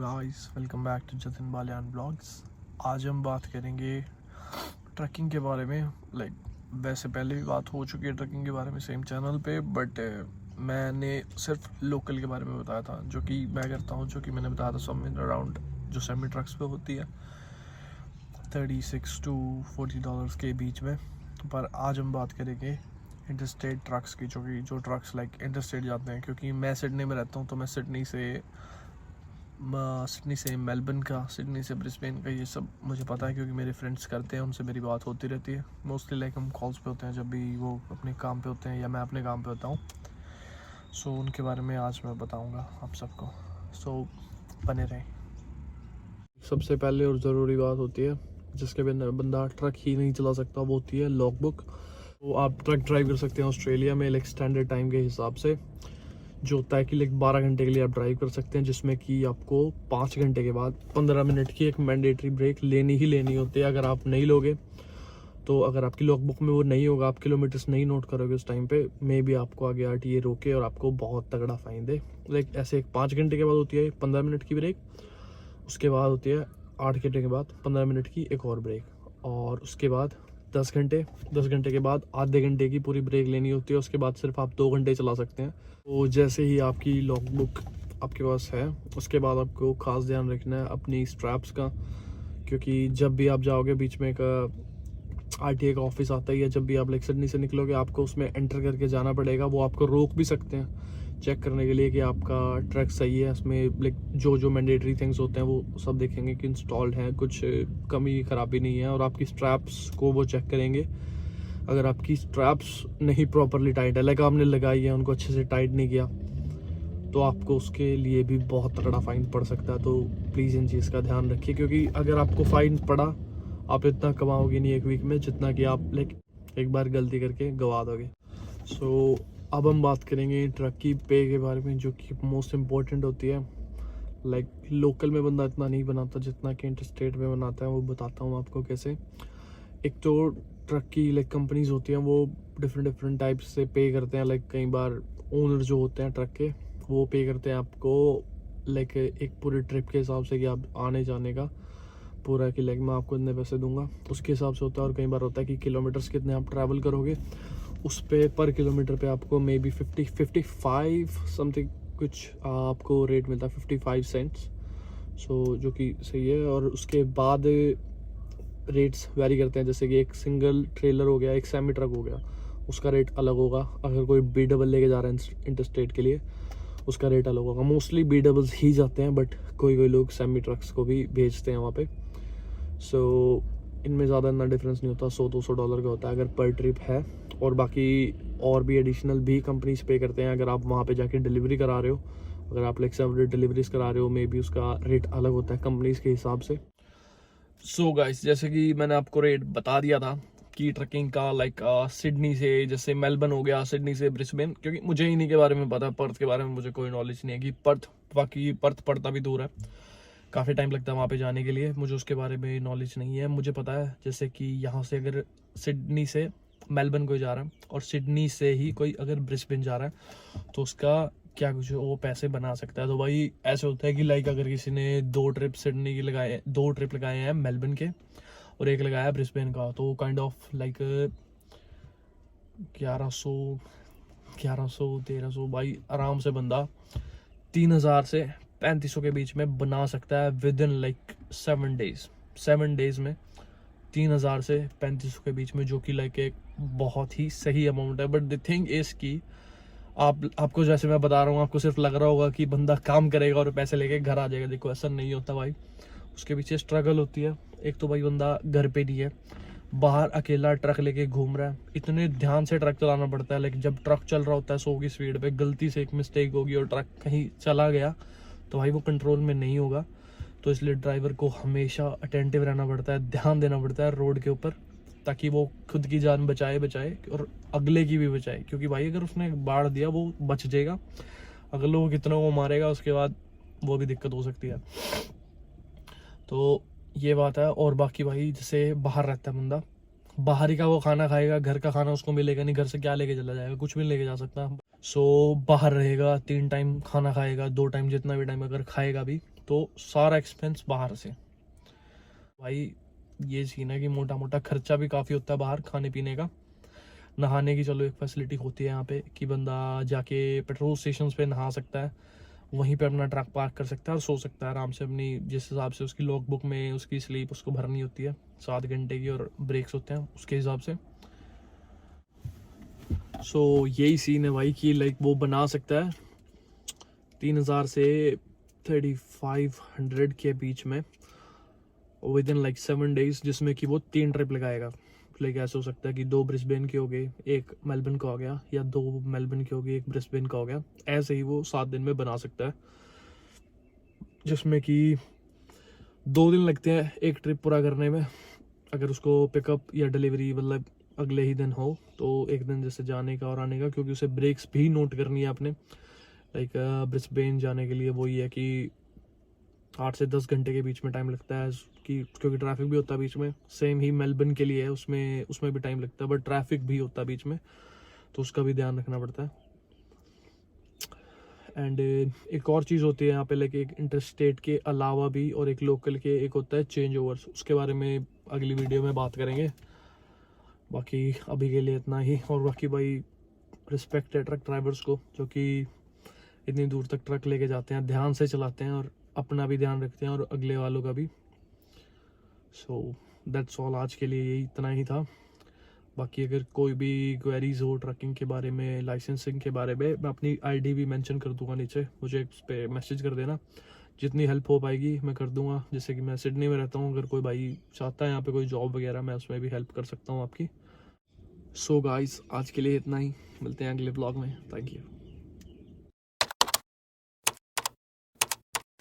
Guys, welcome back to Jatin Baliyan blogs. आज हम बात करेंगे ट्रैकिंग के बारे में। वैसे पहले भी बात हो चुकी है ट्रैकिंग के बारे में सेम चैनल पे, बट मैंने सिर्फ लोकल के बारे में बताया था, जो कि मैं करता हूँ, जो कि मैंने बताया था समवेयर अराउंड जो सेमी ट्रक्स पे होती है 36 to $40 के बीच में। पर आज हम बात करेंगे इंटरस्टेट ट्रक्स की, जो ट्रक्स इंटरस्टेट जाते हैं। क्योंकि मैं सिडनी में रहता हूँ, तो मैं सिडनी से मेलबर्न का, सिडनी से ब्रिस्बेन का, ये सब मुझे पता है क्योंकि मेरे फ्रेंड्स करते हैं, उनसे मेरी बात होती रहती है। मोस्टली हम कॉल्स पे होते हैं जब भी वो अपने काम पे होते हैं या मैं अपने काम पे होता हूँ। सो उनके बारे में आज मैं बताऊँगा आप सबको। सो बने रहें। सबसे पहले और ज़रूरी बात होती है जिसके बिना बंदा ट्रक ही नहीं चला सकता, वो होती है लॉग बुक। तो आप ट्रक ड्राइव कर सकते हैं ऑस्ट्रेलिया में स्टैंडर्ड टाइम के हिसाब से, जो होता है कि 12 घंटे के लिए आप ड्राइव कर सकते हैं, जिसमें कि आपको 5 घंटे के बाद 15 मिनट की एक मैंडेटरी ब्रेक लेनी ही लेनी होती है। अगर आप नहीं लोगे तो, अगर आपकी लॉग बुक में वो नहीं होगा, आप किलोमीटर्स नहीं नोट करोगे उस टाइम पे, मे बी आपको आगे आरटीए रोके और आपको बहुत तगड़ा फाइन दे। ऐसे एक 5 घंटे के बाद होती है 15 मिनट की ब्रेक, उसके बाद होती है 8 घंटे के बाद 15 मिनट की एक और ब्रेक, और उसके बाद 10 घंटे के बाद आधे घंटे की पूरी ब्रेक लेनी होती है। उसके बाद सिर्फ आप 2 घंटे चला सकते हैं। तो जैसे ही आपकी लॉग बुक आपके पास है, उसके बाद आपको खास ध्यान रखना है अपनी स्ट्रैप्स का, क्योंकि जब भी आप जाओगे, बीच में एक आरटीए का ऑफिस आता ही है, जब भी आप सिडनी से निकलोगे आपको उसमें एंटर करके जाना पड़ेगा। वो आपको रोक भी सकते हैं चेक करने के लिए कि आपका ट्रक सही है। उसमें जो मैंडेटरी थिंग्स होते हैं वो सब देखेंगे कि इंस्टॉल्ड है, कुछ कमी खराबी नहीं है, और आपकी स्ट्रैप्स को वो चेक करेंगे। अगर आपकी स्ट्रैप्स नहीं प्रॉपरली टाइट है, आपने लगाई है, उनको अच्छे से टाइट नहीं किया, तो आपको उसके लिए भी बहुत तगड़ा फाइन पड़ सकता है। तो प्लीज़ इन चीज़ का ध्यान रखिए, क्योंकि अगर आपको फाइन पड़ा, आप इतना कमाओगे नहीं एक वीक में जितना कि आप एक बार गलती करके गवा दोगे। सो अब हम बात करेंगे ट्रक की पे के बारे में, जो कि मोस्ट इम्पोर्टेंट होती है। लोकल में बंदा इतना नहीं बनाता जितना कि इंटरस्टेट में बनाता है। वो बताता हूँ आपको कैसे। एक तो ट्रक की कंपनीज होती हैं, वो डिफरेंट टाइप्स से पे करते हैं। कई बार ओनर जो होते हैं ट्रक के, वो पे करते हैं आपको एक पूरे ट्रिप के हिसाब से, कि आप आने जाने का पूरा, कि मैं आपको इतने पैसे दूंगा, उसके हिसाब से होता है। और कई बार होता है कि किलोमीटर्स कितने आप ट्रैवल करोगे, उस पे पर किलोमीटर पे आपको मे बी 55 समथिंग कुछ आपको रेट मिलता है, 55 सेंट्स। सो जो कि सही है। और उसके बाद रेट्स वैरी करते हैं, जैसे कि एक सिंगल ट्रेलर हो गया, एक सेमी ट्रक हो गया, उसका रेट अलग होगा। अगर कोई बी डबल लेके जा रहा है इंटरस्टेट के लिए, उसका रेट अलग होगा। मोस्टली बी डबल्स ही जाते हैं, बट कोई लोग सेमी ट्रक्स को भी भेजते हैं वहाँ पे। सो इनमें ज़्यादा इतना डिफरेंस नहीं होता, $100-200 का होता है अगर पर ट्रिप है। और बाकी और भी एडिशनल भी कंपनीज पे करते हैं। अगर आप वहाँ पे जाके डिलीवरी करा रहे हो, अगर आप सेवरेट डिलीवरीज करा रहे हो, मे बी उसका रेट अलग होता है कंपनीज के हिसाब से। सो गाइस, जैसे कि मैंने आपको रेट बता दिया था कि ट्रकिंग का सिडनी से, जैसे मेलबर्न हो गया, सिडनी से ब्रिस्बेन, क्योंकि मुझे इन्हीं के बारे में पता है, पर्थ के बारे में मुझे कोई नॉलेज नहीं है कि बाकी पर्थ पड़ता भी दूर है, काफ़ी टाइम लगता है वहाँ पे जाने के लिए, मुझे उसके बारे में नॉलेज नहीं है। मुझे पता है जैसे कि यहाँ से अगर सिडनी से मेलबर्न कोई जा रहा है, और सिडनी से ही कोई अगर ब्रिस्बेन जा रहा है, तो उसका क्या कुछ वो पैसे बना सकता है। तो भाई ऐसे होता है कि अगर किसी ने 2 ट्रिप सिडनी के लगाए, 2 ट्रिप लगाए हैं मेलबर्न के, और एक लगाया है ब्रिस्बेन का, तो काइंड ऑफ 1100-1300 भाई आराम से बंदा 3000 से 3500 के बीच में बना सकता है विद इन 7 डेज में 3000 से 3500 के बीच में, जो कि एक बहुत ही सही अमाउंट है। बट द थिंग इज कि आपको जैसे मैं बता रहा हूँ, आपको सिर्फ लग रहा होगा कि बंदा काम करेगा और पैसे लेके घर आ जाएगा। देखो ऐसा नहीं होता भाई, उसके पीछे स्ट्रगल होती है। एक तो भाई बंदा घर पे नहीं है, बाहर अकेला ट्रक लेके घूम रहा है, इतने ध्यान से ट्रक चलाना पड़ता है। जब ट्रक चल रहा होता है 100 की स्पीड पे, गलती से एक मिस्टेक होगी और ट्रक कहीं चला गया, तो भाई वो कंट्रोल में नहीं होगा। तो इसलिए ड्राइवर को हमेशा अटेंटिव रहना पड़ता है, ध्यान देना पड़ता है रोड के ऊपर, ताकि वो खुद की जान बचाए और अगले की भी बचाए। क्योंकि भाई अगर उसने बाढ़ दिया, वो बच जाएगा, अगले को कितना वो मारेगा, उसके बाद वो भी दिक्कत हो सकती है। तो ये बात है। और बाकी भाई जैसे बाहर रहता है बंदा, बाहर ही का वो खाना खाएगा, घर का खाना उसको मिलेगा नहीं, घर से क्या लेके चला जाएगा, कुछ भी लेके जा सकता। सो बाहर रहेगा, 3 टाइम खाना खाएगा, 2 टाइम, जितना भी टाइम अगर खाएगा भी, तो सारा एक्सपेंस बाहर से। भाई ये सीन है कि मोटा मोटा खर्चा भी काफ़ी होता है बाहर खाने पीने का। नहाने की चलो एक फैसिलिटी होती है यहाँ पे कि बंदा जाके पेट्रोल स्टेशन पे नहा सकता है, वहीं पे अपना ट्रक पार्क कर सकता है और सो सकता है आराम से अपनी जिस हिसाब से उसकी लॉग बुक में उसकी स्लीप उसको भरनी होती है 7 घंटे की और ब्रेक्स होते हैं उसके हिसाब से। सो यही सीन है भाई कि लाइक वो बना सकता है 3,000 से 3,500 के बीच में विद इन लाइक 7 डेज, जिसमें कि वो 3 ट्रिप लगाएगा। लाइक ऐसा हो सकता है कि 2 ब्रिस्बेन के हो गए, 1 मेलबर्न का हो गया, या 2 मेलबर्न के हो गए, 1 ब्रिस्बेन का हो गया। ऐसे ही वो 7 दिन में बना सकता है, जिसमें कि 2 दिन लगते हैं एक ट्रिप पूरा करने में। अगर उसको पिकअप या डिलीवरी मतलब अगले ही दिन हो तो एक दिन जैसे जाने का और आने का, क्योंकि उसे ब्रेक्स भी नोट करनी है आपने। लाइक ब्रिस्बेन जाने के लिए वही है कि 8 से 10 घंटे के बीच में टाइम लगता है कि क्योंकि ट्रैफिक भी होता है बीच में। सेम ही मेलबर्न के लिए है, उसमें उसमें भी टाइम लगता है बट ट्रैफिक भी होता है बीच में, तो उसका भी ध्यान रखना पड़ता है। एंड एक और चीज़ होती है यहाँ पे, लाइक एक इंटरस्टेट के अलावा भी और एक लोकल के एक होता है चेंज ओवर्स, उसके बारे में अगली वीडियो में बात करेंगे। बाकी अभी के लिए इतना ही। और बाकी भाई रिस्पेक्ट है ट्रक ड्राइवर्स को जो कि इतनी दूर तक ट्रक लेके जाते हैं, ध्यान से चलाते हैं और अपना भी ध्यान रखते हैं और अगले वालों का भी। सो दैट्स ऑल, आज के लिए यही इतना ही था। बाकी अगर कोई भी क्वेरीज हो ट्रकिंग के बारे में, लाइसेंसिंग के बारे में, मैं अपनी आईडी भी मेंशन कर दूंगा नीचे, मुझे उस पर मैसेज कर देना, जितनी हेल्प हो पाएगी मैं कर दूंगा। जैसे कि मैं सिडनी में रहता हूँ, अगर कोई भाई चाहता है यहाँ पे कोई जॉब वगैरह, मैं उसमें भी हेल्प कर सकता हूँ आपकी। सो गाइस, आज के लिए इतना ही, मिलते हैं अगले ब्लॉग में। Thank you.